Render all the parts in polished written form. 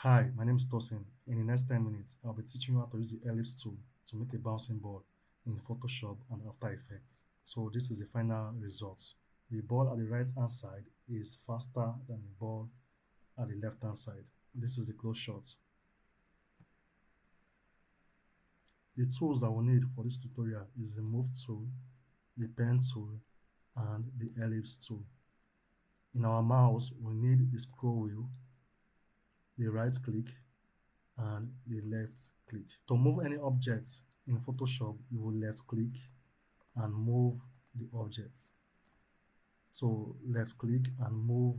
Hi, my name is Tosin. In the next 10 minutes, I'll be teaching you how to use the ellipse tool to make a bouncing ball in Photoshop and After Effects. So this is the final result. The ball at the right hand side is faster than the ball at the left hand side. This is the close shot. The tools that we need for this tutorial is the move tool, the pen tool, and the ellipse tool. In our mouse, we need the scroll wheel, the right click, and the left click. To move any object in Photoshop, you will left click and move the object. So left click and move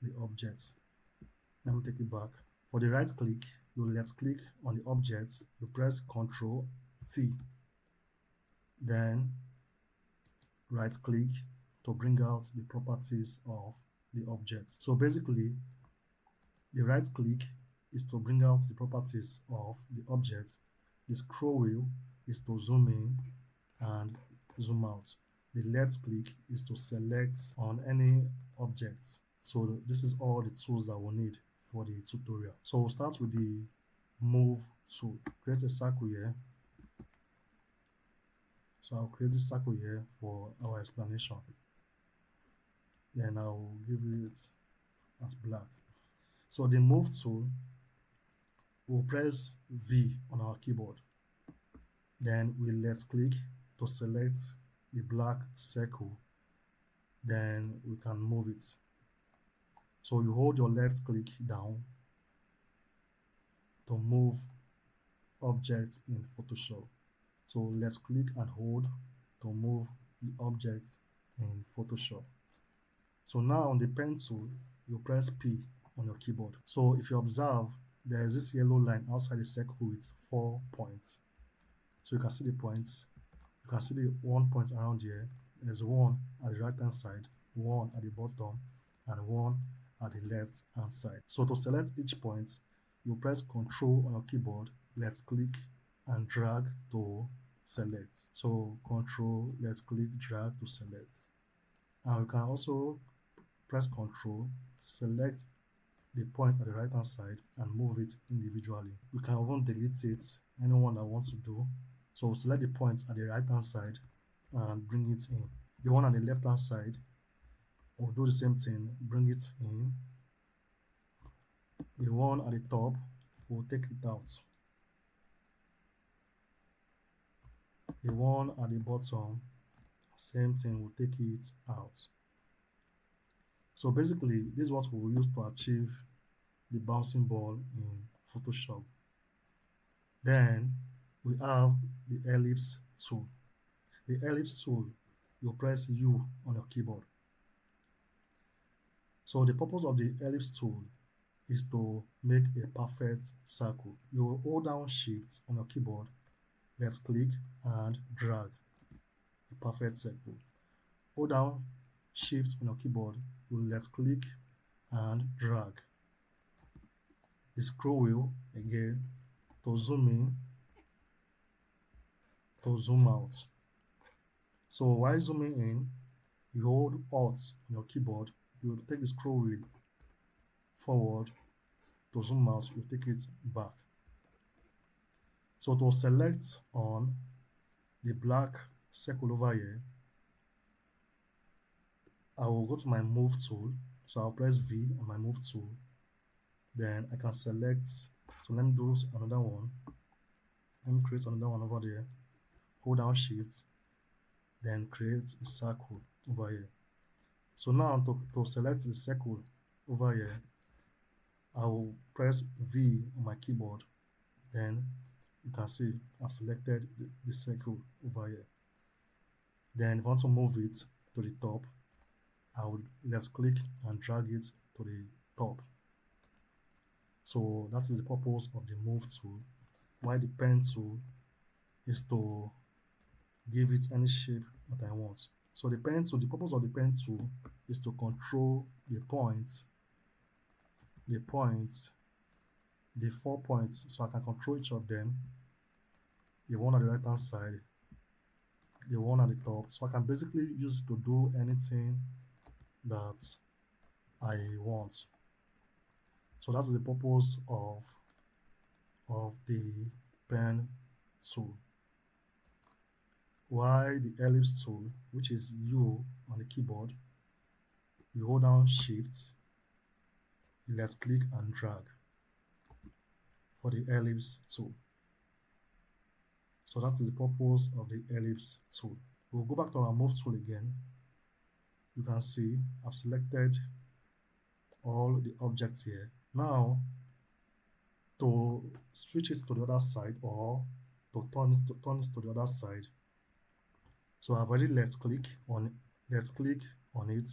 the object. Let me take it back. For the right click, you left click on the object, you press Ctrl T, then right click to bring out the properties of the object. So basically, the right click is to bring out the properties of the object. The scroll wheel is to zoom in and zoom out. The left click is to select on any object. So this is all the tools that we'll need for the tutorial. So we'll start with the move tool. Create a circle here. So I'll create this circle here for our explanation. Then I'll give it as black. So the move tool, we'll press V on our keyboard. Then we left click to select the black circle. Then we can move it. So you hold your left click down to move objects in Photoshop. So left click and hold to move the object in Photoshop. So now on the pen tool, you press P on your keyboard. So if you observe, there is this yellow line outside the circle with 4 points. So you can see the points. You can see the 1 point around here. There's one at the right hand side, one at the bottom, and one at the left hand side. So to select each point, you press Ctrl on your keyboard, left click, and drag to select. So Ctrl, left click, drag to select. And you can also press Ctrl, select the point at the right hand side and move it individually. You can even delete it, anyone that wants to do. So select the point at the right hand side and bring it in. The one on the left hand side will do the same thing, bring it in. The one at the top will take it out. The one at the bottom, same thing, will take it out. So basically, this is what we will use to achieve the bouncing ball in Photoshop. Then we have the ellipse tool. The ellipse tool, you press U on your keyboard. So the purpose of the ellipse tool is to make a perfect circle. You will hold down Shift on your keyboard, left click, and drag a perfect circle. Hold down Shift on your keyboard, you will left click and drag. The scroll wheel again to zoom in, to zoom out. So while zooming in, you hold Alt on your keyboard, you will take the scroll wheel forward. To zoom out, you take it back. So to select on the black circle over here, I will go to my move tool. So I'll press V on my move tool. Then I can select, so let me do another one. Let me create another one over there. Hold down Shift, then create a circle over here. So now to select the circle over here, I will press V on my keyboard. Then you can see I've selected the circle over here. Then if I want to move it to the top, I will left click and drag it to the top. So that is the purpose of the move tool, while the pen tool is to give it any shape that I want. So the pen tool, the purpose of the pen tool is to control the 4 points, so I can control each of them. The one at the right hand side, the one at the top, so I can basically use it to do anything that I want. So that's the purpose of the pen tool. While the ellipse tool, which is U on the keyboard, you hold down Shift, you left click and drag for the ellipse tool. So that is the purpose of the ellipse tool. We'll go back to our move tool again. You can see I've selected all the objects here. Now, to switch it to the other side or to turn it to the other side, so I've already left click on it.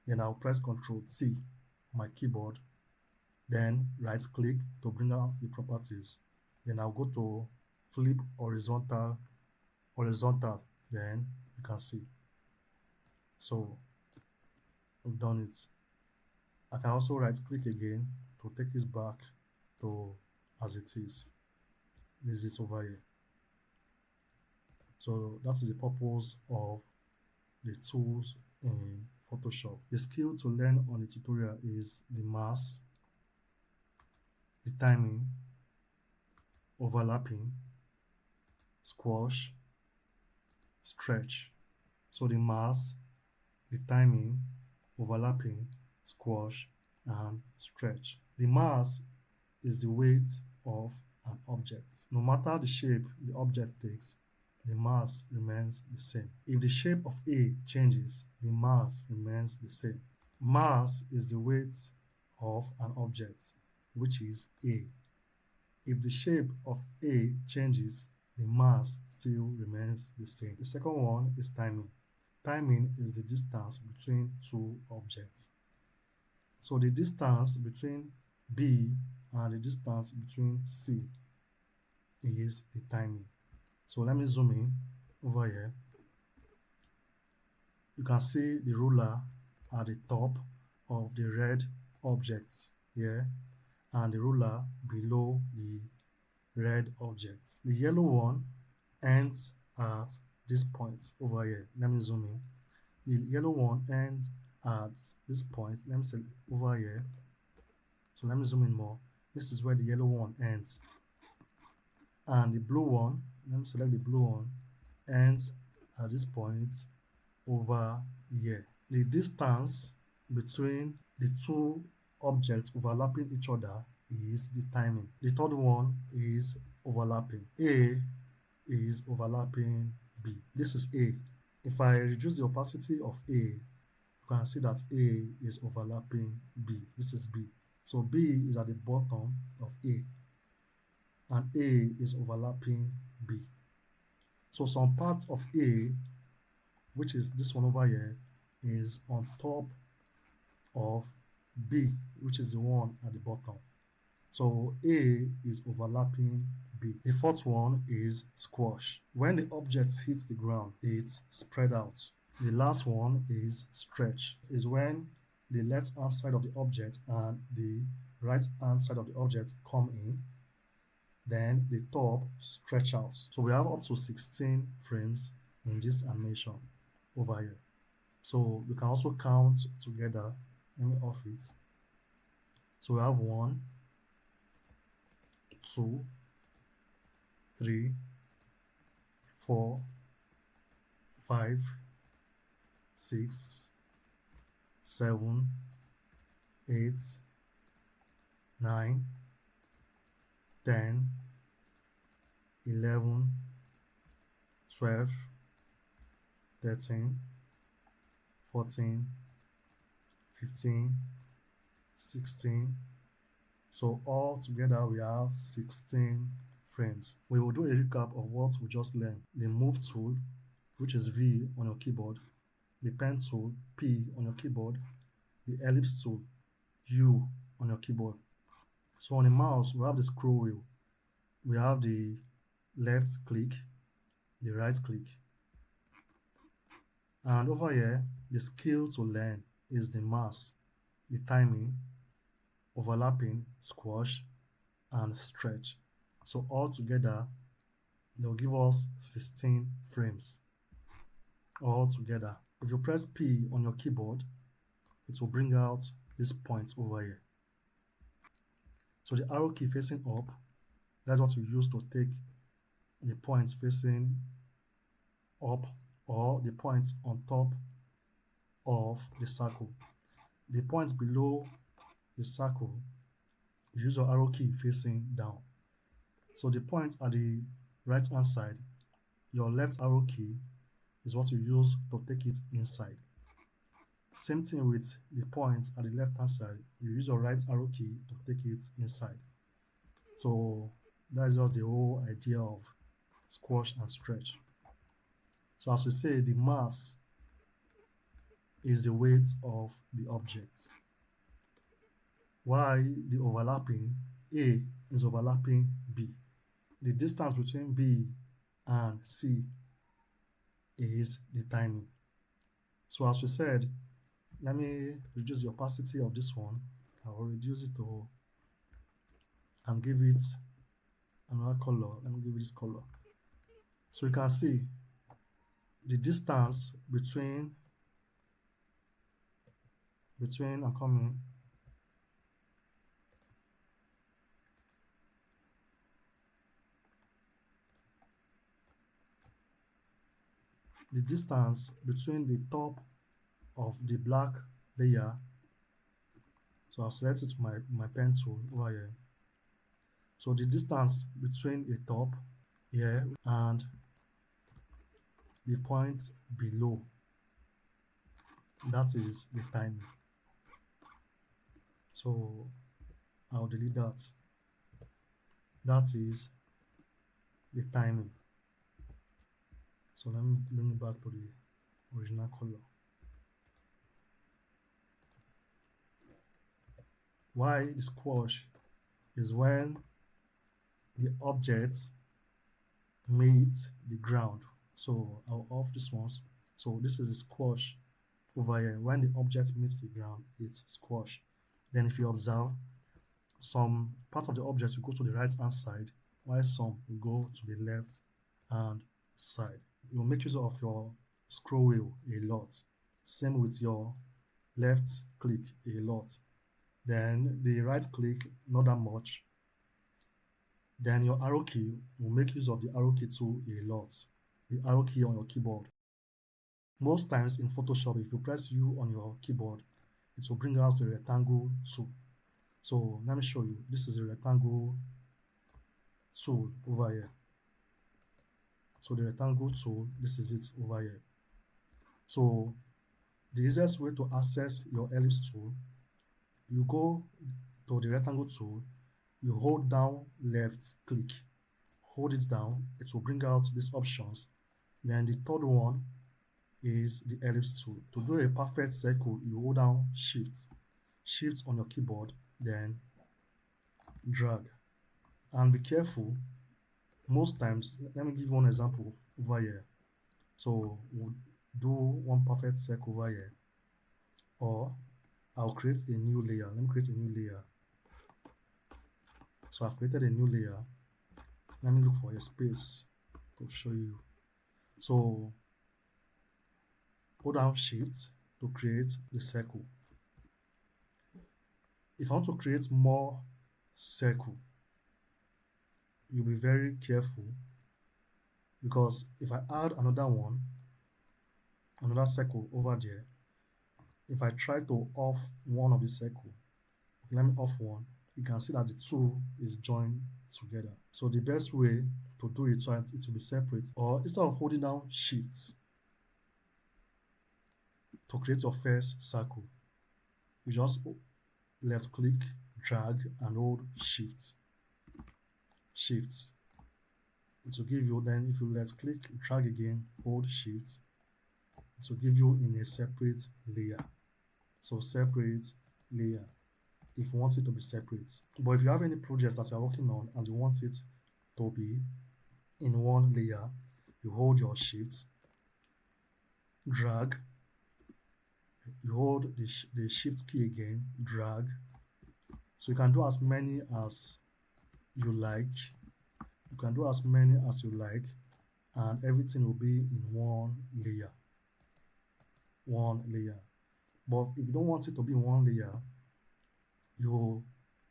Then I'll press Ctrl T on my keyboard, then right click to bring out the properties. Then I'll go to flip horizontal, then you can see. So we've done it. I can also right click again to take this back to as it is. This is over here. So that is the purpose of the tools in Photoshop. The skill to learn on the tutorial is the mask, the timing, overlapping, squash, stretch. So the mask, the timing, overlapping, squash, and stretch. The mass is the weight of an object. No matter the shape the object takes, the mass remains the same. If the shape of A changes, the mass remains the same. Mass is the weight of an object, which is A. If the shape of A changes, the mass still remains the same. The second one is timing. Timing is the distance between two objects. So the distance between B and the distance between C is the timing. So let me zoom in over here. You can see the ruler at the top of the red objects here and the ruler below the red objects. The yellow one ends at this point over here. Let me zoom in. The yellow one ends at this point. Let me select over here. So let me zoom in more. This is where the yellow one ends. And the blue one, let me select the blue one, ends at this point over here. The distance between the two objects overlapping each other is the timing. The third one is overlapping. A is overlapping B. This is A. If I reduce the opacity of A, you can see that A is overlapping B. This is B. So B is at the bottom of A, and A is overlapping B. So some parts of A, which is this one over here, is on top of B, which is the one at the bottom. So A is overlapping B. The fourth one is squash. When the object hits the ground, it's spread out. The last one is stretch. Is when the left hand side of the object and the right hand side of the object come in, then the top stretch out. So we have up to 16 frames in this animation over here. So we can also count together. Let me off it. So we have 1, 2, 3, 4, 5, 6, 7, 8, 9, 10, 11, 12, 13, 14, 15, 16. So all together we have 16 frames. We will do a recap of what we just learned. The move tool, which is V on your keyboard, the pen tool, P on your keyboard, the ellipse tool, U on your keyboard. So on the mouse, we have the scroll wheel. We have the left click, the right click. And over here, the skill to learn is the mask, the timing, overlapping, squash, and stretch. So all together, they'll give us 16 frames all together. If you press P on your keyboard, it will bring out these points over here. So the arrow key facing up, that's what you use to take the points facing up or the points on top of the circle. The points below the circle, you use your arrow key facing down. So the points at the right hand side, your left arrow key is what you use to take it inside. Same thing with the points at the left hand side, you use your right arrow key to take it inside. So that's just the whole idea of squash and stretch. So as we say, the mass is the weight of the object. While the overlapping, A is overlapping B. The distance between B and C is the timing. So as we said, let me reduce the opacity of this one. I will reduce it to and give it another color. Let me give it this color. So you can see the distance between I'm coming. The distance between the top of the black layer. So I'll select it with my pen tool over here. So the distance between the top here and the point below, that is the timing. So I'll delete that. That is the timing. So let me bring it back to the original color. Why the squash is when the objects meet the ground. So I'll off this one. So this is the squash over here. When the object meets the ground, it's squash. Then if you observe, some part of the object will go to the right hand side, while some will go to the left hand side. You'll make use of your scroll wheel a lot. Same with your left click a lot. Then the right click, not that much. Then your arrow key, will make use of the arrow key tool a lot. The arrow key on your keyboard. Most times in Photoshop, if you press U on your keyboard, it will bring out the rectangle tool. So let me show you. This is a rectangle tool over here. So the rectangle tool, this is it over here. So the easiest way to access your ellipse tool, you go to the rectangle tool, you hold down left click, hold it down, it will bring out these options. Then the third one is the ellipse tool. To do a perfect circle, you hold down shift on your keyboard, then drag. And be careful, most times, let me give you one example over here. So we'll do one perfect circle over here, or I'll create a new layer. Let me create a new layer. So I've created a new layer. Let me look for a space to show you. So hold down shift to create the circle. If I want to create more circle, you'll be very careful, because if I add another circle over there, if I try to off one of the circle, let me off one, you can see that the two is joined together. So the best way to do it, so it will be separate, or instead of holding down shift to create your first circle, you just left click, drag, and hold shift. It will give you, then if you left click, drag again, hold shift, it will give you in a separate layer. So separate layer if you want it to be separate. But if you have any projects that you're working on and you want it to be in one layer, you hold your shift, drag, you hold the shift key again, drag. So you can do as many as you like. You can do as many as you like, and everything will be in one layer. But if you don't want it to be in one layer, you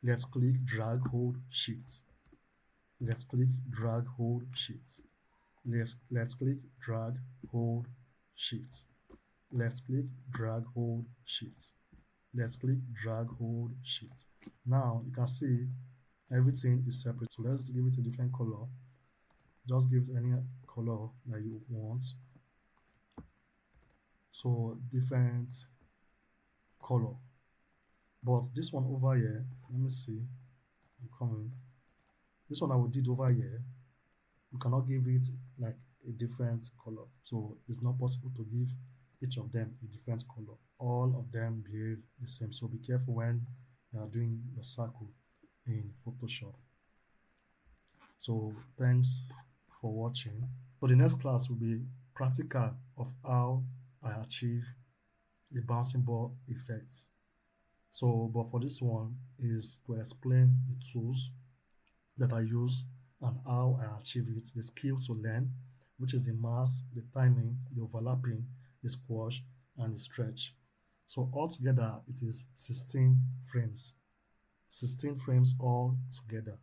Left click, drag, hold, shift. Left click, drag, hold, shift. Left click, drag, hold, shift. Left click, drag, hold, shift. Left click, drag, hold, shift. Now you can see everything is separate. So let's give it a different color. Just give it any color that you want. So different color. But this one over here, let me see. I'm coming. This one I we did over here, you cannot give it like a different color. So it's not possible to give each of them a different color. All of them behave the same. So be careful when you are doing your circle in Photoshop. So thanks for watching. So the next class will be practical of how I achieve the bouncing ball effect. So, but for this one is to explain the tools that I use and how I achieve it, the skill to learn, which is the mass, the timing, the overlapping, the squash, and the stretch. So altogether, it is 16 frames. 16 frames all together.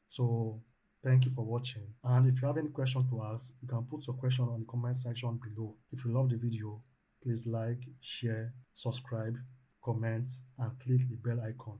So thank you for watching. And if you have any question to ask, you can put your question on the comment section below. If you love the video, please like, share, subscribe, comment, and click the bell icon.